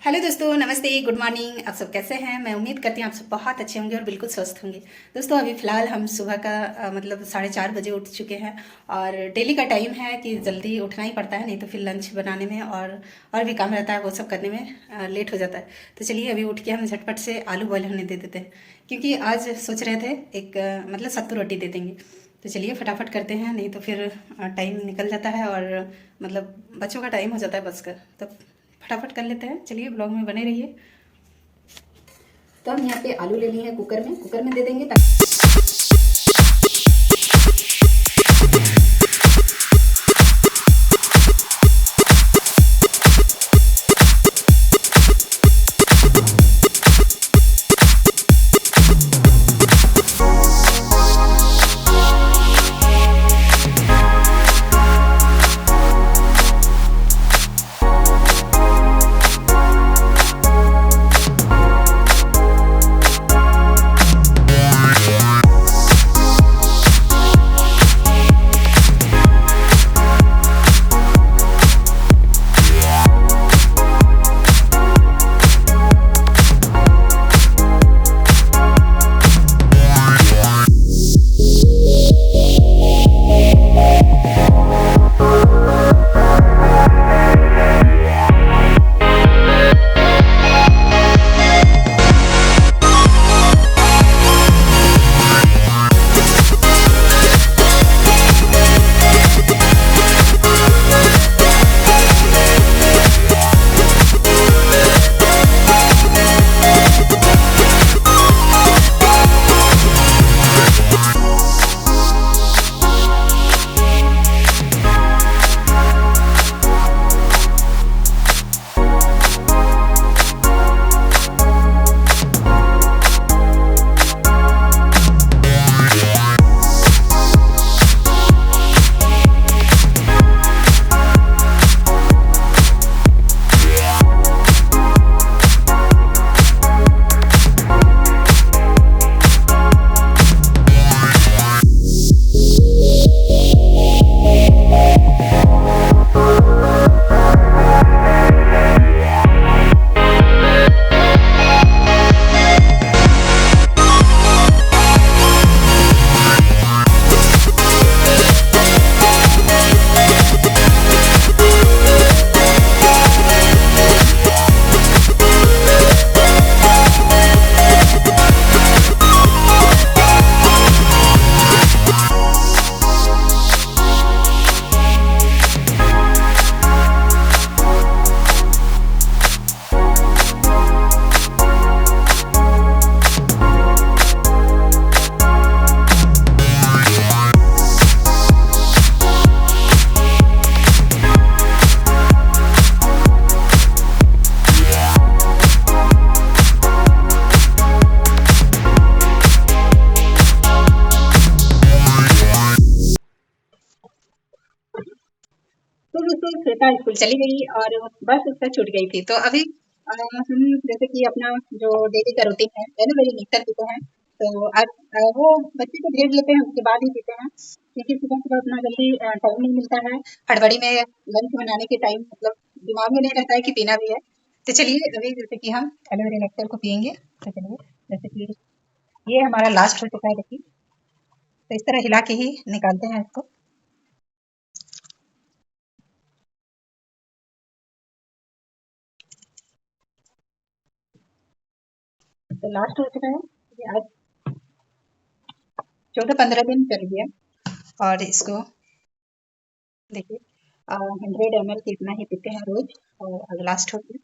Hello दोस्तों, नमस्ते, good morning. आप सब कैसे हैं? मैं उम्मीद करती हूँ आप सब बहुत अच्छे होंगे और बिल्कुल स्वस्थ होंगे। दोस्तों, अभी फ़िलहाल हम सुबह का मतलब 4:30 बजे उठ चुके हैं। और डेली का टाइम है कि जल्दी उठना ही पड़ता है, नहीं तो फिर लंच बनाने में और भी काम रहता है, वो सब करने में लेट हो जाता है। तो चलिए अभी उठ के हम झटपट से आलू बॉयल होने दे देते हैं, क्योंकि आज सोच रहे थे एक मतलब सत्तू रोटी दे देंगे। तो चलिए फटाफट करते हैं, नहीं तो फिर टाइम निकल जाता है और मतलब बच्चों का टाइम हो जाता है बस का। तो फटाफट कर लेते हैं, चलिए ब्लॉग में बने रहिए। तो हम यहाँ पे आलू ले लिए हैं, कुकर में दे देंगे ताकि तो दोस्तों श्वेता स्कूल चली गई और बस उसका छूट गई थी। तो अभी हम जैसे कि अपना जो डेली का रूटीन है एलोवेरा नेक्टर पीते हैं। तो आज वो बच्चे को भेज लेते हैं, उसके बाद ही पीते हैं, क्योंकि सुबह सुबह उतना जल्दी टाइम नहीं मिलता है। हड़बड़ी में लंच बनाने के टाइम मतलब दिमाग में नहीं रहता है कि पीना भी है। तो चलिए अभी जैसे कि हम एलोवेरा नेक्टर को पियेंगे। तो चलिए, जैसे कि ये हमारा लास्ट हो चुका है, देखिए। तो इस तरह हिला के ही निकालते हैं इसको। तो लास्ट हो चुका है ये आज। 14-15 दिन चल गया और इसको देखिए 100 ml की इतना ही पीते हैं रोज और आज लास्ट हो गया।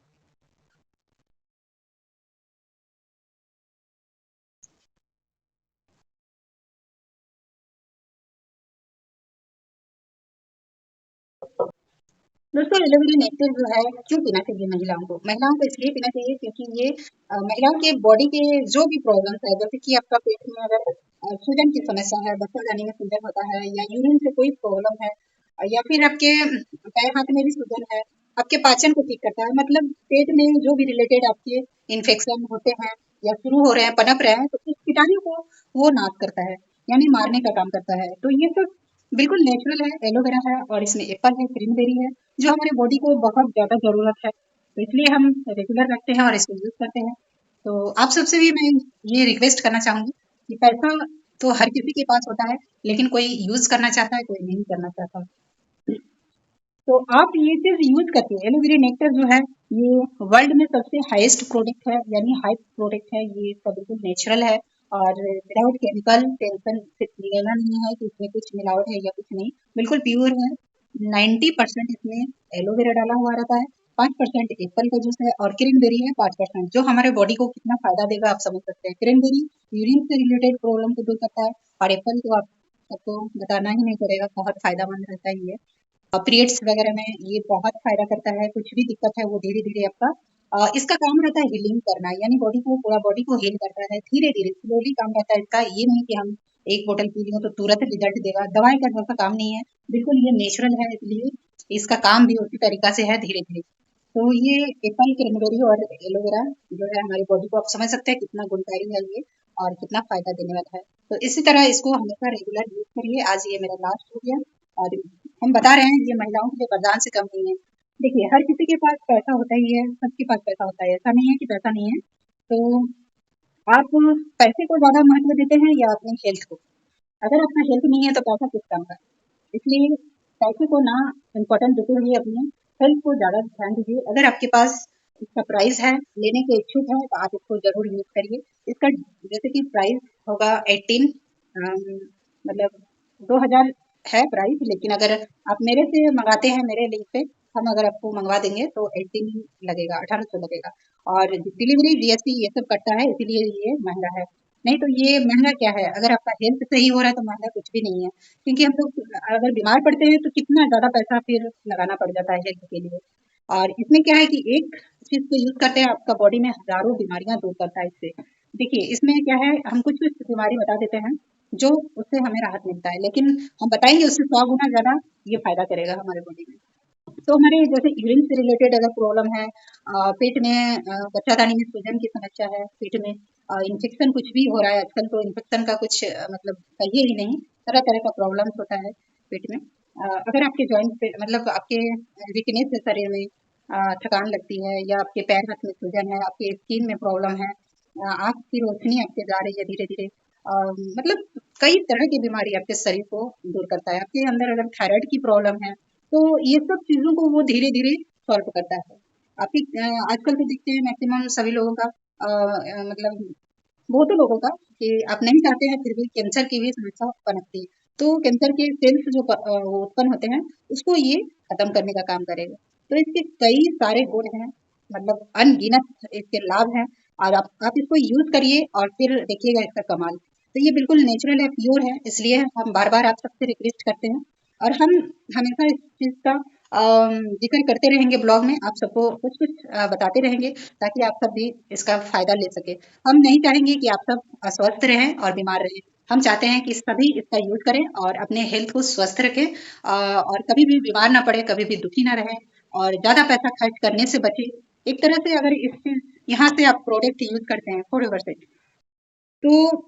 दोस्तों एलोवेरा नेक्टर जो है क्यों पीना चाहिए महिलाओं को इसलिए पीना चाहिए क्योंकि ये महिलाओं के बॉडी के जो भी प्रॉब्लम्स है, जैसे कि आपका पेट में अगर सूजन की समस्या है, बच्चा जाने में सूजन होता है, या यूरिन से कोई प्रॉब्लम है, या फिर आपके पैर हाथ में भी सूजन है, आपके पाचन को ठीक करता है, मतलब पेट में जो भी रिलेटेड आपके इन्फेक्शन होते हैं या शुरू हो रहे हैं, पनप रहे हैं, तो उस कीटाणु को वो नाश करता है, यानी मारने का काम करता है। तो ये सब बिल्कुल नेचुरल है, एलोवेरा है और इसमें एप्पल है, क्रीमबेरी है, जो हमारे बॉडी को बहुत ज़्यादा ज़रूरत है। तो इसलिए हम रेगुलर रखते हैं और इसको यूज़ करते हैं। तो आप सबसे भी मैं ये रिक्वेस्ट करना चाहूँगी कि पैसा तो हर किसी के पास होता है, लेकिन कोई यूज़ करना चाहता है, कोई नहीं करना चाहता। तो आप ये चीज़ यूज़ करके एलोवेरा नेक्टर जो है ये वर्ल्ड में सबसे हाईएस्ट प्रोडक्ट है, यानी हाई प्रोडक्ट है। ये इसका बिल्कुल नेचुरल है और विदाउट केमिकल टेंशन लेना नहीं है कि इसमें कुछ मिलावट है या कुछ नहीं, बिल्कुल प्योर है। 90% इसमें एलोवेरा डाला हुआ रहता है, 5% एप्पल का जूस है और क्रेनबेरी है 5%, जो हमारे बॉडी को कितना फायदा देगा आप समझ सकते हैं। क्रेनबेरी यूरिन से रिलेटेड प्रॉब्लम को दूर करता है और एप्पल तो आप सबको बताना ही नहीं पड़ेगा, बहुत फायदेमंद रहता है ये। पीरियड्स वगैरह में ये बहुत फायदा करता है, कुछ भी दिक्कत है वो धीरे धीरे आपका इसका काम रहता है हीलिंग करना, यानी बॉडी को पूरा बॉडी को हील करता है धीरे धीरे स्लोली काम रहता है इसका। ये नहीं कि हम एक बोतल पी लियो तो तुरंत रिजल्ट देगा, दवाई का जैसा काम नहीं है, बिल्कुल ये नेचुरल है, इसलिए इसका काम भी उसी तरीका से है धीरे धीरे। तो ये एप्पल क्रैनबेरी और एलोवेरा जो है हमारी बॉडी को आप समझ सकते हैं कितना गुणकारी है ये और कितना फायदा देने वाला है। तो इसी तरह इसको हमेशा रेगुलर यूज करिए। आज ये मेरा लास्ट हो गया और हम बता रहे हैं ये महिलाओं के लिए वरदान से कम नहीं है। देखिए हर किसी के पास पैसा होता ही है, सबके पास पैसा होता है, ऐसा नहीं है कि पैसा नहीं है। तो आप पैसे को ज्यादा महत्व देते हैं या अपनी हेल्थ को? अगर अपना हेल्थ नहीं है तो पैसा किस काम का? इसलिए पैसे को ना इम्पोर्टेंट देते हुए अपने हेल्थ को ज्यादा ध्यान दीजिए। अगर आपके पास इसका प्राइस है, लेने के इच्छुक है तो आप इसको जरूर यूज करिए। इसका जैसे कि प्राइस होगा 18 मतलब 2000 है प्राइस, लेकिन अगर आप मेरे से मंगाते हैं मेरे लिंक पे, हम अगर आपको मंगवा देंगे तो 18 लगेगा, 1800 लगेगा और डिलीवरी जीएसटी ये सब कटता है, इसीलिए ये महंगा है। नहीं तो ये महंगा क्या है, अगर आपका हेल्थ सही हो रहा है तो महंगा कुछ भी नहीं है। क्योंकि हम लोग अगर बीमार पड़ते हैं तो कितना ज्यादा पैसा फिर लगाना पड़ जाता है हेल्थ के लिए। और इसमें क्या है कि एक चीज को यूज करते हैं आपका बॉडी में हजारों बीमारियां दूर करता है इससे। देखिए इसमें क्या है, हम कुछ कुछ बीमारी बता देते हैं जो उससे हमें राहत मिलता है, लेकिन हम बताएंगे उससे 100 गुना ज्यादा ये फायदा करेगा हमारे बॉडी में। तो हमारे जैसे यूरिन से रिलेटेड अगर प्रॉब्लम है, पेट में बच्चादानी में सूजन की समस्या है, पेट में इन्फेक्शन कुछ भी हो रहा है आजकल, तो इन्फेक्शन का कुछ मतलब कहिए ही नहीं, तरह तरह का प्रॉब्लम्स होता है पेट में। अगर आपके जॉइंट पे मतलब आपके वीकनेस है शरीर में, थकान लगती है या आपके पैर हाथ में सूजन है, आपके स्किन में प्रॉब्लम है, आँख की रोशनी आपके जा रही है धीरे धीरे, मतलब कई तरह की बीमारी आपके शरीर को दूर करता है। आपके अंदर अगर थायराइड की प्रॉब्लम है तो ये सब चीज़ों को वो धीरे-धीरे सॉल्व करता है। आपकी आजकल तो देखते हैं मैक्सिमम सभी लोगों का मतलब बहुतों लोगों का कि आप नहीं चाहते हैं फिर भी कैंसर की भी समस्या पनपती है। तो कैंसर के सेल्स जो वो उत्पन्न होते हैं उसको ये खत्म करने का काम करेगा। तो इसके कई सारे गुण हैं, मतलब अनगिनत इसके लाभ हैं और आप इसको यूज़ करिए और फिर देखिएगा इसका कमाल। तो ये बिल्कुल नेचुरल है, प्योर है, इसलिए हम बार-बार आप सबसे रिक्वेस्ट करते हैं और हम हमेशा इस चीज़ का ज़िक्र करते रहेंगे ब्लॉग में, आप सबको कुछ-कुछ बताते रहेंगे ताकि आप सब भी इसका फ़ायदा ले सकें। हम नहीं चाहेंगे कि आप सब अस्वस्थ रहें और बीमार रहें। हम चाहते हैं कि सभी इसका यूज़ करें और अपने हेल्थ को स्वस्थ रखें, और कभी भी बीमार ना पड़े, कभी भी दुखी ना रहें और ज़्यादा पैसा खर्च करने से बचें। एक तरह से अगर इस चीज़ यहाँ से आप प्रोडक्ट यूज़ करते हैं फॉरएवर से, तो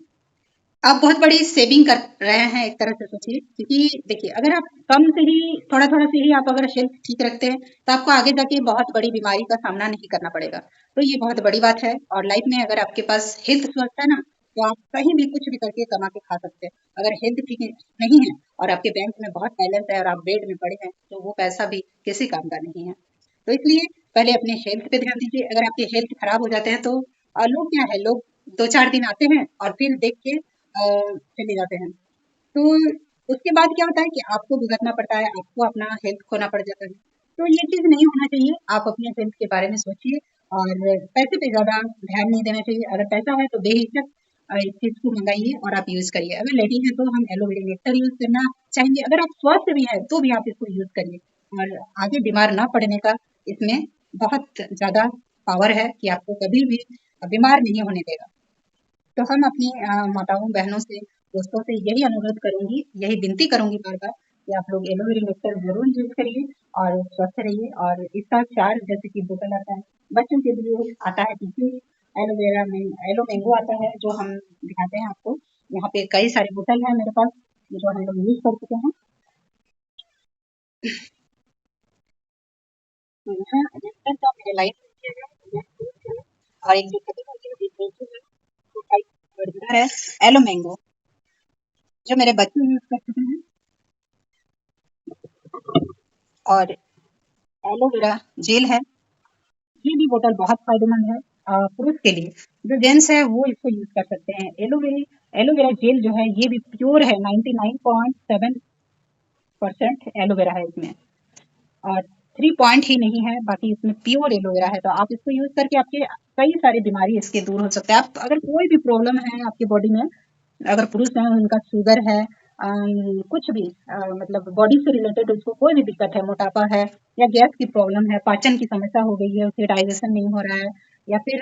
आप बहुत बड़ी सेविंग कर रहे हैं एक तरह से सोचिए। क्योंकि देखिए अगर आप कम से ही थोड़ा-थोड़ा से ही आप अगर हेल्थ ठीक रखते हैं, तो आपको आगे जाके बहुत बड़ी बीमारी का सामना नहीं करना पड़ेगा। तो ये बहुत बड़ी बात है और लाइफ में अगर आपके पास हेल्थ स्वस्थ है ना, तो आप कहीं भी कुछ भी करके कमा के खा सकते हैं। अगर हेल्थ ठीक नहीं है और आपके बैंक में बहुत बैलेंस है और आप बेड में पड़े हैं, तो वो पैसा भी किसी काम का नहीं है। तो इसलिए पहले अपने हेल्थ पे ध्यान दीजिए। अगर आपके हेल्थ खराब हो जाते हैं तो लोग क्या है, लोग 2-4 दिन आते हैं और फिर देख के चले जाते हैं। तो उसके बाद क्या होता है कि आपको भुगतना पड़ता है, आपको अपना हेल्थ खोना पड़ जाता है। तो ये चीज़ नहीं होना चाहिए, आप अपने हेल्थ के बारे में सोचिए और पैसे पे ज़्यादा ध्यान नहीं देना चाहिए। अगर पैसा है तो बेहिचक इस चीज़ को मँगाइए और आप यूज़ करिए। अगर लेडी हैं तो हम एलोवेरा नेक्टर यूज़ करना चाहेंगे, अगर आप स्वस्थ भी हैं तो भी आप इसको यूज़ करिए और आगे बीमार ना पड़ने का इसमें बहुत ज़्यादा पावर है कि आपको कभी भी बीमार नहीं होने देगा। तो हम अपनी माताओं, बहनों से, दोस्तों से यही अनुरोध करूँगी, यही विनती करूँगी बार-बार कि आप लोग एलोवेरा नेक्टर ज़रूर यूज़ करिए और स्वस्थ रहिए। और इसका चार जैसे कि बोतल आता है, बच्चों के लिए आता है टिश्यू, एलोवेरा में एलो मैंगो आता है जो हम दिखाते हैं आपको। यहाँ पे कई सारी बोतल है मेरे पास जो हम लोग यूज़ कर चुके हैं। तो यहाँ अधिकतर तो मेरे लाइट और एक जो खत्म होती है वो टाइप और है एलो मैंगो जो मेरे बच्चे यूज कर चुके हैं और एलोवेरा जेल है। ये भी बोतल बहुत फायदेमंद है पुरुष के लिए। जो जेंट्स है वो इसको यूज कर सकते हैं। एलोवेरा जेल जो है ये भी प्योर है, 99.7% एलोवेरा है इसमें और 3 पॉइंट ही नहीं है, बाकी इसमें प्योर एलोवेरा है। तो आप इसको यूज करके आपके कई सारी बीमारी इसके दूर हो सकते हैं। आप अगर कोई भी प्रॉब्लम है आपकी बॉडी में, अगर पुरुष हैं उनका शुगर है, कुछ भी मतलब बॉडी से रिलेटेड उसको कोई भी दिक्कत है, मोटापा है या गैस की प्रॉब्लम है, पाचन की समस्या हो गई है, उसे डाइजेशन नहीं हो रहा है या फिर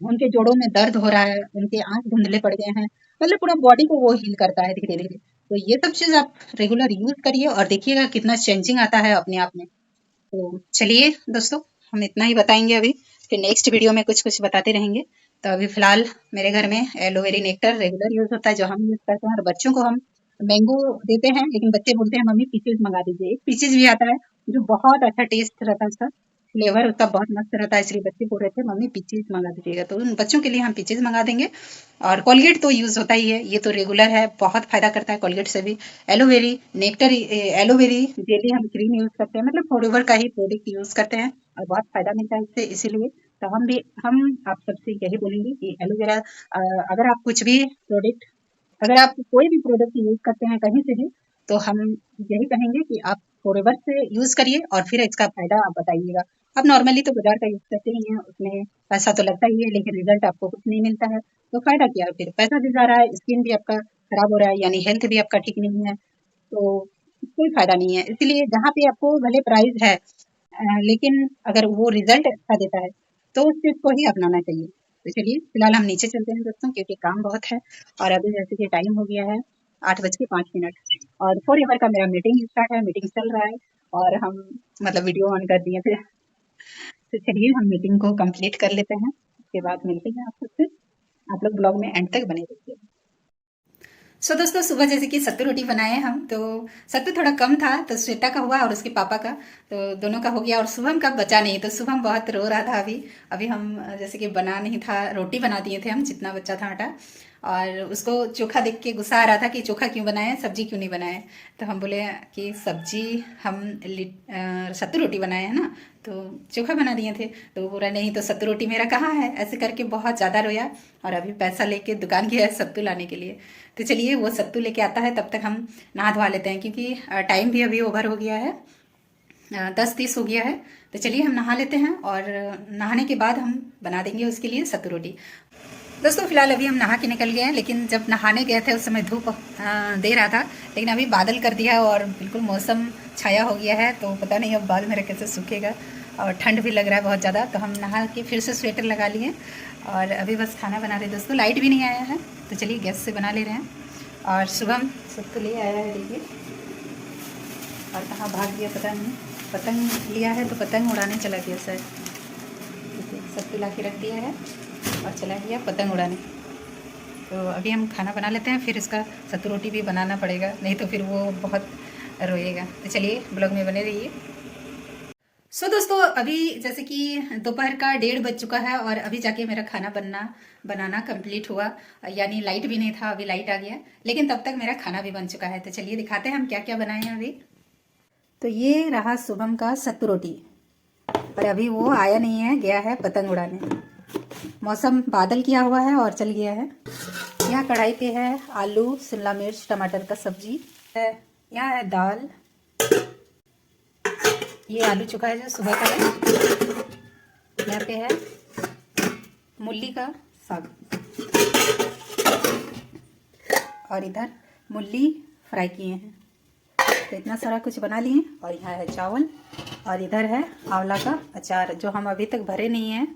उनके जोड़ों में दर्द हो रहा है, उनके आंख धुंधले पड़ गए हैं, मतलब पूरा बॉडी को वो हील करता है धीरे धीरे। तो ये सब चीज आप रेगुलर यूज करिए और देखिएगा कितना चेंजिंग आता है अपने आप में। तो चलिए दोस्तों, हम इतना ही बताएंगे अभी, फिर नेक्स्ट वीडियो में कुछ कुछ बताते रहेंगे। तो अभी फिलहाल मेरे घर में एलोवेरी नेक्टर रेगुलर यूज होता है जो हम यूज करते हैं और बच्चों को हम मैंगो देते हैं, लेकिन बच्चे बोलते हैं मम्मी पीचेज मंगा दीजिए। एक पीचेज भी आता है जो बहुत अच्छा टेस्ट रहता है, उसका फ्लेवर उसका बहुत मस्त रहता है, इसलिए बच्चे बोल रहे थे मम्मी पीचेज मंगा दीजिएगा, तो उन बच्चों के लिए हम पीचेज मंगा देंगे। और कोलगेट तो यूज होता ही है, ये तो रेगुलर है, बहुत फायदा करता है कोलगेट से भी। एलोवेरी नेक्टर एलोवेरी जेली हम क्रीम यूज करते हैं, मतलब फॉरएवर का ही प्रोडक्ट यूज करते हैं और बहुत फायदा मिलता है इससे, इसीलिए तो हम आप सबसे यही बोलेंगे कि एलोवेरा अगर आप कुछ भी प्रोडक्ट, अगर आप कोई भी प्रोडक्ट यूज करते हैं कहीं से भी, तो हम यही कहेंगे कि आप फॉरएवर से यूज करिए और फिर इसका फायदा आप बताइएगा। आप नॉर्मली तो बाजार का यूज करते ही हैं, उसमें पैसा तो लगता ही है लेकिन रिजल्ट आपको कुछ नहीं मिलता है, तो फायदा क्या है फिर, पैसा भी जा रहा है, स्किन भी आपका खराब हो रहा है, यानी हेल्थ भी आपका ठीक नहीं है, तो कोई फायदा नहीं है। इसलिए जहाँ पे आपको भले प्राइस है लेकिन अगर वो रिजल्ट अच्छा देता है तो उस चीज को ही अपनाना चाहिए। तो चलिए फिलहाल हम नीचे चलते हैं दोस्तों, क्योंकि काम बहुत है और अभी जैसे कि टाइम हो गया है 8:05 और फॉर एवर का मेरा मीटिंग स्टार्ट है, मीटिंग चल रहा है और हम मतलब वीडियो ऑन कर दिए थे। तो चलिए हम मीटिंग को कंप्लीट कर लेते हैं, उसके बाद मिलते हैं आप सबसे। आप लोग ब्लॉग में एंड तक बने रहिए। दोस्तों सुबह जैसे कि सत्तू रोटी बनाए हम, तो सत्तू थोड़ा कम था तो श्वेता का हुआ और उसके पापा का, तो दोनों का हो गया और शुभम का बचा नहीं, तो शुभम बहुत रो रहा था। अभी अभी हम जैसे कि बना नहीं था, रोटी बना दिए थे हम जितना बच्चा था आटा, और उसको चोखा देख के गुस्सा आ रहा था कि चोखा क्यों बनाए, सब्जी क्यों नहीं बनाए। तो हम बोले कि सब्जी हम सत्तू रोटी बनाए हैं ना, तो चोखा बना दिए थे। तो वो बोला नहीं तो सत्तू रोटी मेरा कहाँ है, ऐसे करके बहुत ज़्यादा रोया और अभी पैसा लेके दुकान गया है सत्तू लाने के लिए। तो चलिए वो सत्तू लेके आता है, तब तक हम नहा धोवा लेते हैं क्योंकि टाइम भी अभी ओवर हो गया है, 10:30 हो गया है। तो चलिए हम नहा लेते हैं और नहाने के बाद हम बना देंगे उसके लिए सत्तू रोटी। दोस्तों फिलहाल अभी हम नहा के निकल गए हैं, लेकिन जब नहाने गए थे उस समय धूप दे रहा था, लेकिन अभी बादल कर दिया और बिल्कुल मौसम छाया हो गया है, तो पता नहीं अब बाल मेरा कैसे सूखेगा और ठंड भी लग रहा है बहुत ज़्यादा। तो हम नहा के फिर से स्वेटर लगा लिए और अभी बस खाना बना रहे दोस्तों, लाइट भी नहीं आया है तो चलिए गैस से बना ले रहे हैं। और शुभम सबको ले आया है, देखिए, और कहाँ भाग गया पता नहीं, पतंग लिया है तो पतंग उड़ाने चला गया सर, सब ला के रख दिया है और चला गया पतंग उड़ाने। तो अभी हम खाना बना लेते हैं, फिर इसका सत्तू रोटी भी बनाना पड़ेगा, नहीं तो फिर वो बहुत रोएगा। तो चलिए ब्लॉग में बने रहिए। दोस्तों अभी जैसे कि दोपहर का 1:30 बज चुका है और अभी जाके मेरा खाना बनाना कंप्लीट हुआ, यानी लाइट भी नहीं था, अभी लाइट आ गया, लेकिन तब तक मेरा खाना भी बन चुका है। तो चलिए दिखाते हैं हम क्या क्या बनाए हैं अभी। तो ये रहा शुभम का सत्तू रोटी और अभी वो आया नहीं है, गया है पतंग उड़ाने। मौसम बादल किया हुआ है और चल गया है। यहाँ कढ़ाई पे है आलू शिमला मिर्च टमाटर का सब्जी है, यहाँ है दाल, ये आलू चोखा है जो सुबह का है, यहाँ पे है मूली का साग और इधर मूली फ्राई किए हैं। तो इतना सारा कुछ बना लिए और यहाँ है चावल और इधर है आंवला का अचार जो हम अभी तक भरे नहीं हैं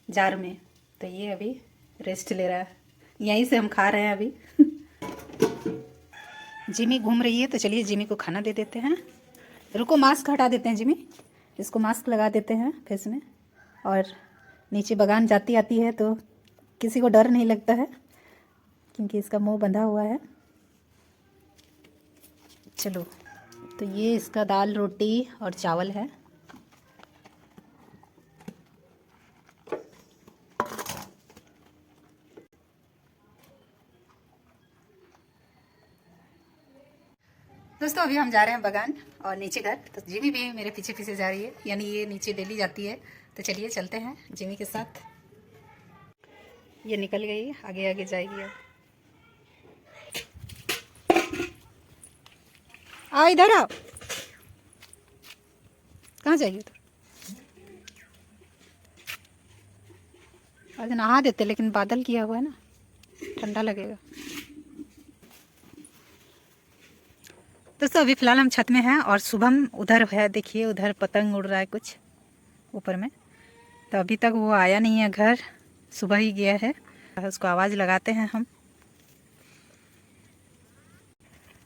जार में, तो ये अभी रेस्ट ले रहा है, यहीं से हम खा रहे हैं अभी। जिमी घूम रही है तो चलिए जिमी को खाना दे देते हैं। रुको मास्क हटा देते हैं जिमी, इसको मास्क लगा देते हैं फेस में, और नीचे बगान जाती आती है तो किसी को डर नहीं लगता है क्योंकि इसका मुंह बंधा हुआ है। चलो, तो ये इसका दाल रोटी और चावल है दोस्तों अभी हम जा रहे हैं बगान और नीचे घर, तो जिमी भी मेरे पीछे पीछे जा रही है, यानी ये नीचे डेली जाती है। तो चलिए चलते हैं जिमी के साथ। ये निकल गई, आगे आगे जाएगी। अब आओ इधर आओ। कहाँ जाएगी उधर? आज नहा देते, लेकिन बादल किया हुआ है ना, ठंडा लगेगा। दोस्तों अभी फ़िलहाल हम छत में हैं और शुभम उधर है, देखिए उधर पतंग उड़ रहा है कुछ ऊपर में। तो अभी तक वो आया नहीं है घर, सुबह ही गया है। उसको आवाज़ लगाते हैं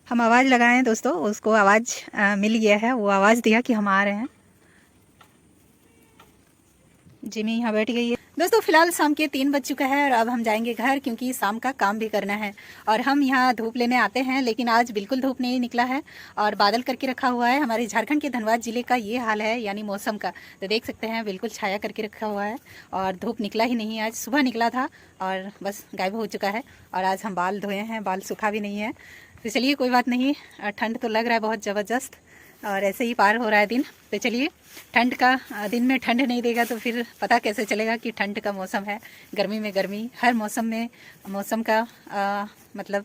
हम आवाज़ लगाए दोस्तों, उसको आवाज़ मिल गया है। वो आवाज़ दिया कि हम आ रहे हैं। जिमी यहाँ बैठ गई है। दोस्तों फिलहाल शाम के 3 बज चुका है और अब हम जाएंगे घर, क्योंकि शाम का काम भी करना है। और हम यहाँ धूप लेने आते हैं, लेकिन आज बिल्कुल धूप नहीं निकला है और बादल करके रखा हुआ है। हमारे झारखंड के धनबाद जिले का ये हाल है, यानी मौसम का। तो देख सकते हैं बिल्कुल छाया करके रखा हुआ है और धूप निकला ही नहीं। आज सुबह निकला था और बस गायब हो चुका है। और आज हम बाल धोए हैं, बाल सूखा भी नहीं है। तो चलिए कोई बात नहीं, ठंड तो लग रहा है बहुत ज़बरदस्त और ऐसे ही पार हो रहा है दिन। तो चलिए, ठंड का दिन में ठंड नहीं देगा तो फिर पता कैसे चलेगा कि ठंड का मौसम है। गर्मी में गर्मी, हर मौसम में मौसम का मतलब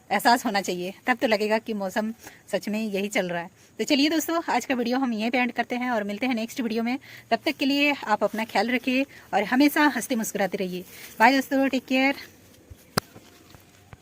एहसास होना चाहिए, तब तो लगेगा कि मौसम सच में यही चल रहा है। तो चलिए दोस्तों, आज का वीडियो हम यहीं पे एंड करते हैं और मिलते हैं नेक्स्ट वीडियो में। तब तक के लिए आप अपना ख्याल रखिए और हमेशा हंसते मुस्कुराते रहिए। बाय दोस्तों, टेक केयर।